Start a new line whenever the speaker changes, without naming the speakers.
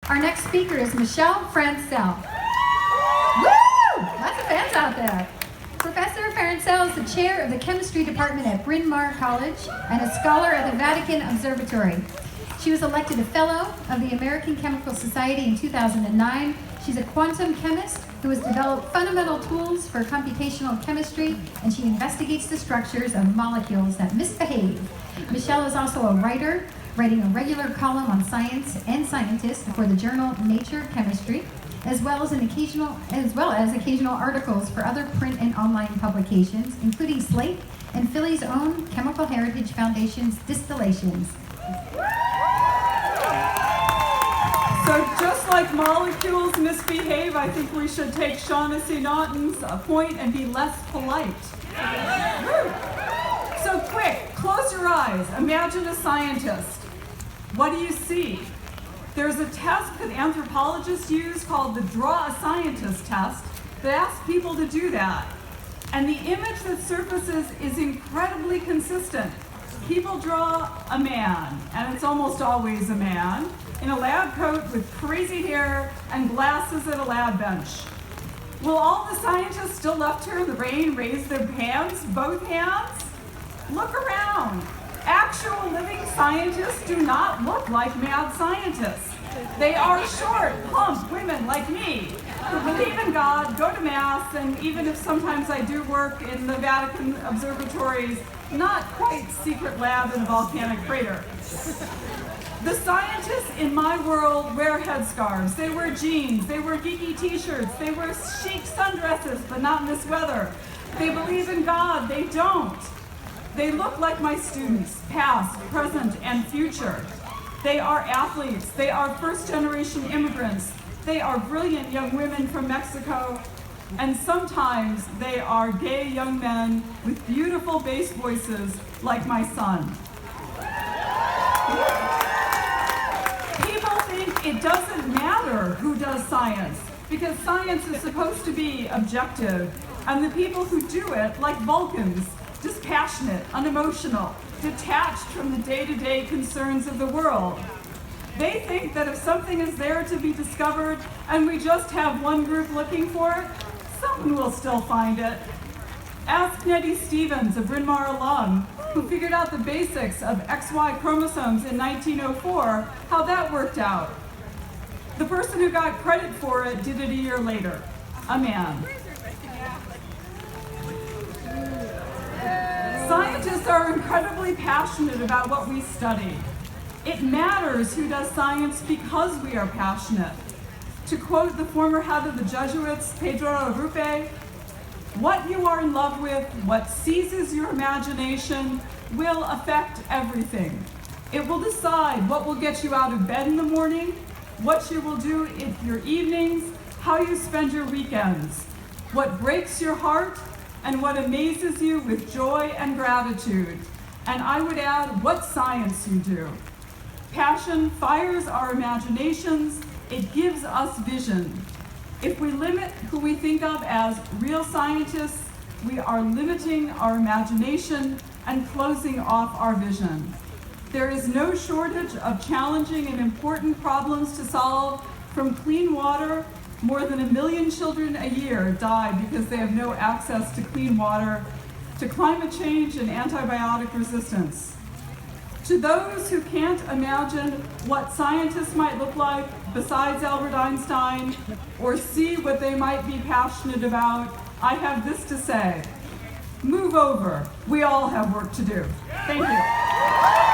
Our next speaker is Michelle Francel. Woo! Lots of fans out there. Professor Francel is the chair of the chemistry department at Bryn Mawr College and a scholar at the Vatican Observatory. She was elected a fellow of the American Chemical Society in 2009. She's a quantum chemist who has developed fundamental tools for computational chemistry, and she investigates the structures of molecules that misbehave. Michelle is also a writer, writing a regular column on science and scientists for the journal Nature Chemistry, as well as occasional articles for other print and online publications, including Slate and Philly's own Chemical Heritage Foundation's Distillations.
So just like molecules misbehave, I think we should take Shaughnessy Naughton's point and be less polite. So quick, close your eyes. Imagine a scientist. What do you see? There's a test that anthropologists use called the Draw a Scientist test that asks people to do that. And the image that surfaces is incredibly consistent. People draw a man, and it's almost always a man, in a lab coat with crazy hair and glasses at a lab bench. Will all the scientists still left here in the rain raise their hands, both hands? Look around. Actual living scientists do not look like mad scientists. They are short, plump women like me who believe in God, go to Mass, and even if sometimes I do work in the Vatican Observatory's not quite secret lab in a volcanic crater. The scientists in my world wear headscarves, they wear jeans, they wear geeky t-shirts, they wear chic sundresses, but not in this weather. They believe in God, they don't. They look like my students, past, present, and future. They are athletes, they are first-generation immigrants, they are brilliant young women from Mexico, and sometimes they are gay young men with beautiful bass voices like my son. People think it doesn't matter who does science, because science is supposed to be objective, and the people who do it, like Vulcans, dispassionate, unemotional, detached from the day-to-day concerns of the world. They think that if something is there to be discovered and we just have one group looking for it, someone will still find it. Ask Nettie Stevens, a Bryn Mawr alum, who figured out the basics of XY chromosomes in 1904, how that worked out. The person who got credit for it did it a year later, a man. Scientists are incredibly passionate about what we study. It matters who does science because we are passionate. To quote the former head of the Jesuits, Pedro Arrupe, what you are in love with, what seizes your imagination, will affect everything. It will decide what will get you out of bed in the morning, what you will do in your evenings, how you spend your weekends, what breaks your heart, and what amazes you with joy and gratitude. And I would add, what science you do. Passion fires our imaginations, it gives us vision. If we limit who we think of as real scientists, we are limiting our imagination and closing off our vision. There is no shortage of challenging and important problems to solve, from clean water. More than 1 million children a year die because they have no access to clean water, to climate change and antibiotic resistance. To those who can't imagine what scientists might look like besides Albert Einstein, or see what they might be passionate about, I have this to say: move over. We all have work to do. Thank you.